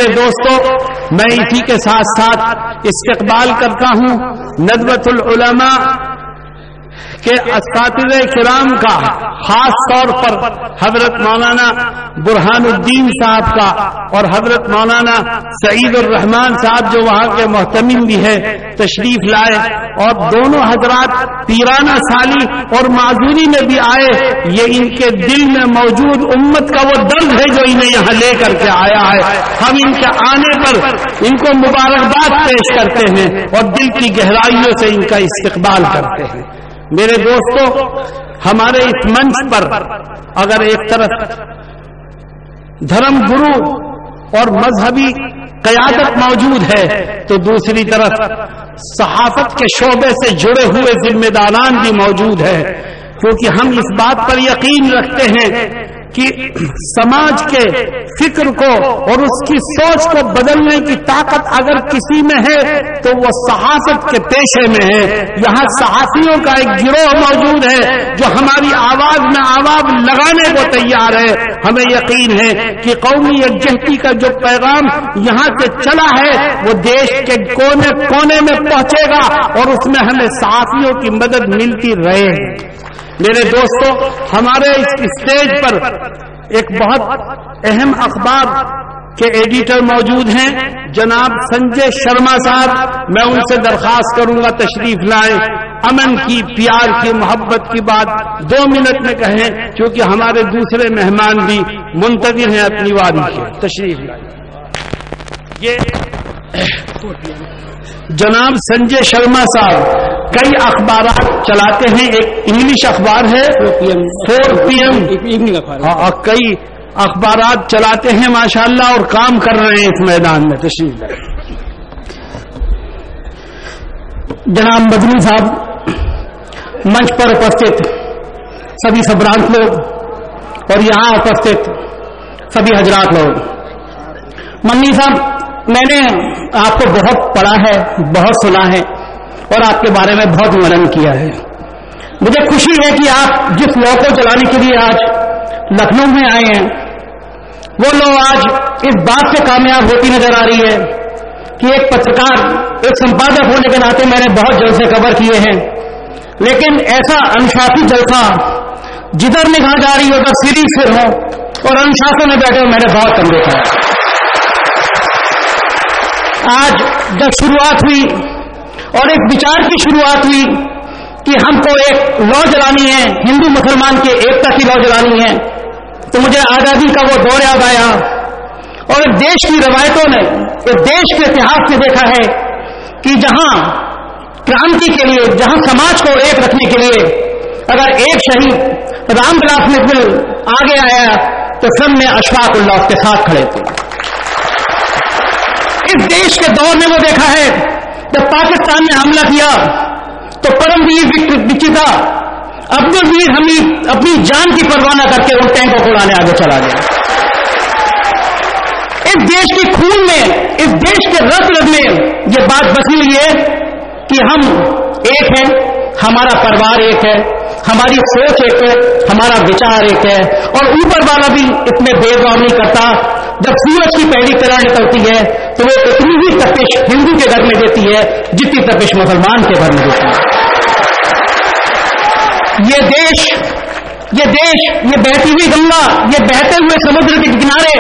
میرے دوستو، میں اسی کے ساتھ ساتھ استقبال کرتا ہوں ندوۃ العلماء کہ اساتذہ کرام کا، خاص طور پر حضرت مولانا برہان الدین صاحب کا اور حضرت مولانا سعید الرحمان صاحب جو وہاں کے محتمم بھی ہیں تشریف لائے، اور دونوں حضرات پیرانہ سالی اور معذوری میں بھی آئے۔ یہ ان کے دل میں موجود امت کا وہ درد ہے جو انہیں یہاں لے کر کے آیا ہے۔ ہم ان کے آنے پر ان کو مبارکباد پیش کرتے ہیں اور دل کی گہرائیوں سے ان کا استقبال کرتے ہیں۔ میرے دوستو، ہمارے اس منچ پر اگر ایک طرف دھرم گرو اور مذہبی قیادت موجود ہے تو دوسری طرف صحافت کے شعبے سے جڑے ہوئے ذمہ داران بھی موجود ہیں، کیونکہ ہم اس بات پر یقین رکھتے ہیں کہ سماج کے فکر کو اور اس کی سوچ کو بدلنے کی طاقت اگر کسی میں ہے تو وہ صحافت کے پیشے میں ہے۔ یہاں صحافیوں کا ایک گروہ موجود ہے جو ہماری آواز میں آواز لگانے کو تیار ہے۔ ہمیں یقین ہے کہ قومی یکجہتی کا جو پیغام یہاں سے چلا ہے وہ دیش کے کونے کونے میں پہنچے گا اور اس میں ہمیں صحافیوں کی مدد ملتی رہے۔ میرے دوستو، ہمارے اس اسٹیج پر ایک بہت اہم اخبار کے ایڈیٹر موجود ہیں جناب سنجے شرما صاحب۔ میں ان سے درخواست کروں گا تشریف لائیں، امن کی، پیار کی، محبت کی بات 2 منٹ میں کہیں، کیونکہ ہمارے دوسرے مہمان بھی منتظر ہیں اپنی واری کے۔ تشریف لائیں۔ یہ جناب سنجے شرما صاحب کئی اخبارات چلاتے ہیں، ایک انگلش اخبار ہے 4 PM اور کئی اخبارات چلاتے ہیں ماشاءاللہ اور کام کر رہے ہیں اس میدان میں۔ تشریف لائیں۔ جناب مدنی صاحب، منچ پر اپستھت سبھی سبرانت لوگ اور یہاں اپستھت سبھی حضرات لوگ، مدنی صاحب میں نے آپ کو بہت پڑھا ہے، بہت سنا ہے اور آپ کے بارے میں بہت منن کیا ہے۔ مجھے خوشی ہے کہ آپ جس لو کو چلانے کے لیے آج لکھنؤ میں آئے ہیں وہ لو آج اس بات سے کامیاب ہوتی نظر آ رہی ہے کہ ایک پترکار، ایک سمپادک ہونے کے ناطے میں نے بہت جلسے کور کیے ہیں، لیکن ایسا انشافی جلسہ جدھر نگاہ جا رہی ہو ادھر سیری سر ہو اور انشاسوں میں بیٹھے ہو میں نے بہت کم دیکھا ہے۔ آج جب شروعات ہوئی اور ایک وچار کی شروعات ہوئی کہ ہم کو ایک لو جلانی ہے، ہندو مسلمان کے ایکتا کی لو جلانی ہے، تو مجھے آزادی کا وہ دور یاد آیا اور دیش کی روایتوں نے، اس دیش کے اتہاس سے دیکھا ہے کہ جہاں کرانتی کے لیے، جہاں سماج کو ایک رکھنے کے لیے اگر ایک شہید رام بلاس متل آگے آیا تو سب نے اشفاق اللہ اس کے ساتھ کھڑے تھے۔ اس دیش کے دور میں وہ دیکھا ہے جب پاکستان نے حملہ کیا تو پرم ویر وچیتا عبد الویر حمید اپنی جان کی پرواہ نہ کر کے ان ٹینکوں کو اڑانے آگے چلا گیا۔ اس دیش کے خون میں، اس دیش کے رگ رگ میں یہ بات بسی ہوئی ہے کہ ہم ایک ہیں، ہمارا پروار ایک ہے، ہماری سوچ ایک ہے، ہمارا وچار ایک ہے، اور اوپر والا بھی اس میں بے غور نہیں کرتا۔ جب سورج کی پہلی کرن نکلتی ہے تو وہ اتنی ہی تپش ہندو کے گھر میں دیتی ہے جتنی تپش مسلمان کے گھر میں دیتی ہے۔ یہ دیش، یہ بہتی ہوئی گنگا، یہ بہتے ہوئے سمندر کے کنارے،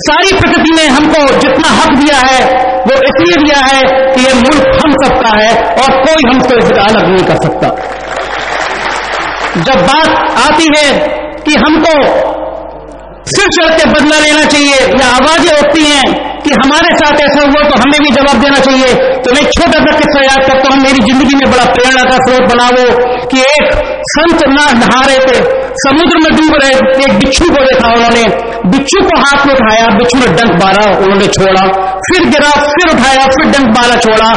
ساری پرکرتی نے ہم کو جتنا حق دیا ہے وہ اس لیے دیا ہے کہ یہ ملک ہم سب کا ہے اور کوئی ہم سے الگ نہیں کر سکتا۔ جب بات آتی ہے کہ ہم کو سر چڑھ کے بدلہ لینا چاہیے یا آوازیں اٹھتی ہیں کہ ہمارے ساتھ ایسا ہوا تو ہمیں بھی جواب دینا چاہیے، تو میں ایک چھوٹا سا قصہ یاد کرتا ہوں، میری زندگی میں بڑا پریرنا کا سروت بنا وہ کہ ایک سنت نہا رہے تھے، سمندر میں ڈوب رہے، ایک بچھو کو دیکھا، انہوں نے بچھو کو ہاتھ میں اٹھایا، بچھو نے ڈنک مارا، انہوں نے چھوڑا، پھر گرا، پھر اٹھایا، پھر ڈنک مارا، چھوڑا،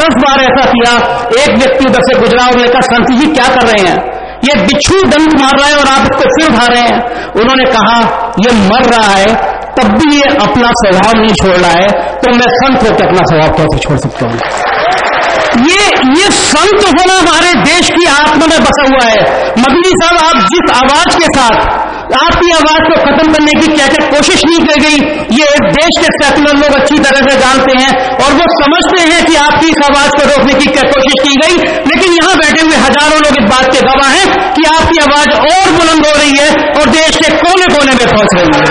10 بار ایسا کیا۔ ایک ویکتی ادھر سے گزرا اور نے کہا سنت جی کیا کر رہے ہیں، یہ بچھو ڈنک مار رہا ہے اور آپ اس کو پھر اٹھا رہے ہیں۔ انہوں نے کہا یہ مر رہا ہے تب بھی یہ اپنا سوبھاؤ نہیں چھوڑ رہا ہے، تو میں سنت ہو کے اپنا سوبھاؤ کیسے چھوڑ سکتا ہوں؟ یہ سنت ہونا ہمارے دیش کی آتما میں بسا ہوا ہے۔ مدنی صاحب آپ جس آواز کے ساتھ آپ کی آواز کو ختم کرنے کی کیا کیا کوشش نہیں کی گئی، یہ اس دیش کے سیکولر لوگ اچھی طرح سے جانتے ہیں اور وہ سمجھتے ہیں کہ آپ کی اس آواز کو روکنے کی کیا کوشش کی گئی، لیکن یہاں بیٹھے ہوئے ہزاروں لوگ اس بات کے گواہ ہیں کہ آپ کی آواز اور بلند ہو رہی ہے اور دیش کے کونے کونے میں پہنچ رہی ہے۔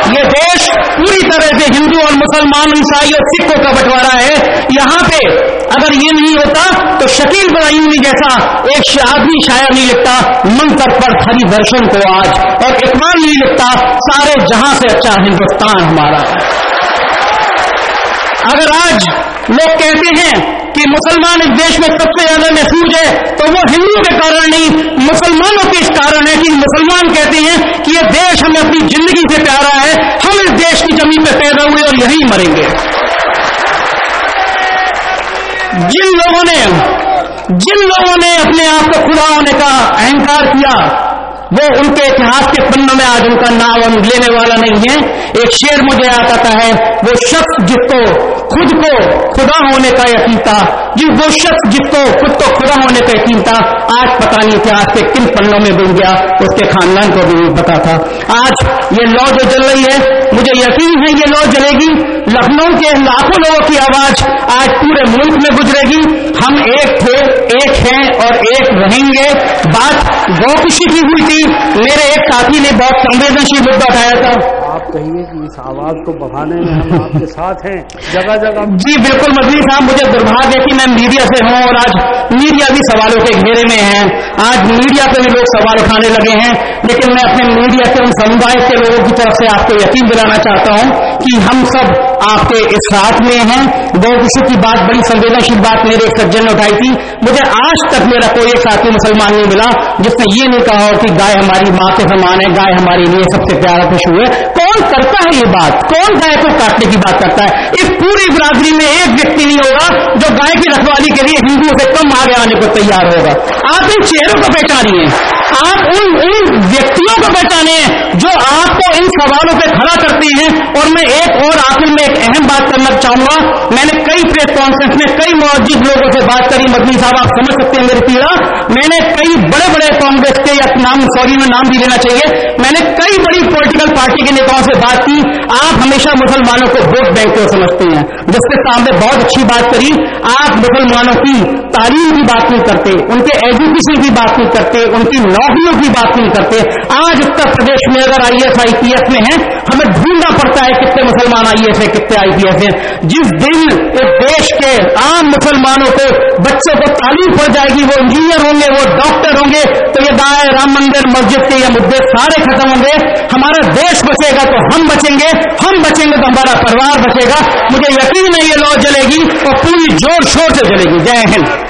یہ دیش پوری طرح سے ہندو اور مسلمان، عیسائی اور سکھوں کا بٹوارا ہے۔ یہاں پہ اگر یہ نہیں ہوتا تو شکیل برائیونی جیسا ایک آدمی شاعر نہیں لکھتا منتر پر ہری درشن کو آج، اور اقبال نہیں لکھتا سارے جہاں سے اچھا ہندوستان ہمارا ہے۔ اگر آج لوگ کہتے ہیں کہ مسلمان اس دیش میں سب سے زیادہ محفوظ ہے تو وہ ہندوؤں کے کارن نہیں، مسلمانوں کے اس کارن ہے کہ مسلمان کہتے ہیں کہ یہ دیش ہمیں اپنی زندگی سے پیارا ہے، ہم اس دیش کی زمین پہ پیدا ہوئے اور یہیں مریں گے۔ جن لوگوں نے اپنے آپ کو خدا ہونے کا اہنکار کیا، وہ ان کے اتہاس کے پنوں میں آج ان کا نام لینے والا نہیں ہے۔ ایک شعر مجھے یاد آتا ہے، وہ شخص جس کو خود کو خدا ہونے کا یقین تھا، وہ شخص جس کو خود کو خدا ہونے کا یقین تھا، آج پتہ نہیں اتہاس کے کن پنوں میں بن گیا، اس کے خاندان کو بھی نہیں پتا تھا۔ آج یہ لو جو جل رہی ہے، مجھے یقین ہے یہ لو جلے گی، لکھنؤ کے لاکھوں لوگوں کی آواز آج پورے ملک میں گزرے گی۔ ہم ایک تھے، ایک ہیں اور ایک رہیں گے۔ بات گو کشی کی ہوئی تھی، میرے ایک ساتھی نے بہت سنویدنشیل مدعا اٹھایا تھا۔ آپ کہیے کہ اس آواز کو بڑھانے میں ہم آپ کے ساتھ ہیں جگہ جگہ۔ جی بالکل مدنی صاحب، مجھے دربھاگیہ ہے کہ میں میڈیا سے ہوں اور آج میڈیا بھی سوالوں کے گھیرے میں ہے۔ آج میڈیا پہ بھی لوگ سوال اٹھانے لگے ہیں، لیکن میں اپنے میڈیا کے ان سمدائے کے لوگوں کی طرف سے آپ کو یقین دلانا چاہتا ہوں کہ ہم سب آپ کے اس ساتھ میں ہیں۔ گو کشی کی بات بڑی سنویدنشیل بات میرے ایک سجن نے اٹھائی تھی، مجھے آج تک میرا کوئی ایک ساتھی مسلمان نہیں ملا جس نے یہ نہیں کہا ہو کہ گائے ہماری ماں کے سامان ہے، گائے ہمارے لیے سب سے پیارا پشو ہے۔ کون کرتا ہے یہ بات؟ کون گائے کو کاٹنے کی بات کرتا ہے؟ اس پوری برادری میں ایک ویکتی نہیں ہوگا جو گائے کی رکھوالی کے لیے ہندوؤں سے کم آگے آنے کو تیار ہوگا۔ آپ ان چہروں کو پہچانیے، آپ ان ویکتیوں کو پہچانے جو آپ کو ان سوالوں پہ کھڑا کرتے ہیں۔ اور میں ایک اور آخر میں ایک اہم بات کرنا چاہوں گا، میں نے کئی پریس کانفرنس میں کئی معزز لوگوں سے بات کری، مدنی صاحب آپ سمجھ سکتے ہیں میری پیڑا، میں نے کئی بڑے بڑے کانگریس کے یا نام بھی لینا چاہیے، میں نے کئی بڑی پولیٹیکل پارٹی کے نیتاؤں سے بات کی۔ آپ ہمیشہ مسلمانوں کو ووٹ بینک کو سمجھتے ہیں، جس کے سامنے بہت اچھی بات کری، آپ مسلمانوں کی تعلیم کی بات نہیں کرتے، ان کے ایجوکیشن کی بات نہیں کرتے، ان کی نوکریوں کی بات نہیں کرتے۔ آج اتر پردیش میں اگر IAS IPS میں ہیں، ہمیں ڈھونڈنا پڑتا ہے کتنے مسلمان IAS ہیں، کتنے IPS ہیں۔ جس دن اس دیش کے عام مسلمانوں کو بچوں کو تعلیم پڑ جائے گی، وہ انجینئر ہوں گے، وہ ڈاکٹر ہوں گے، تو یہ دائیں رام مندر مسجد کے یہ مدعے سارے ختم ہوں گے۔ ہمارا دیش بچے گا تو ہم بچیں گے، ہم بچیں گے تو ہمارا پریوار بچے گا۔ مجھے یقین ہے یہ لو جلے گی اور پوری زور شور سے جلے گی۔ جے ہند۔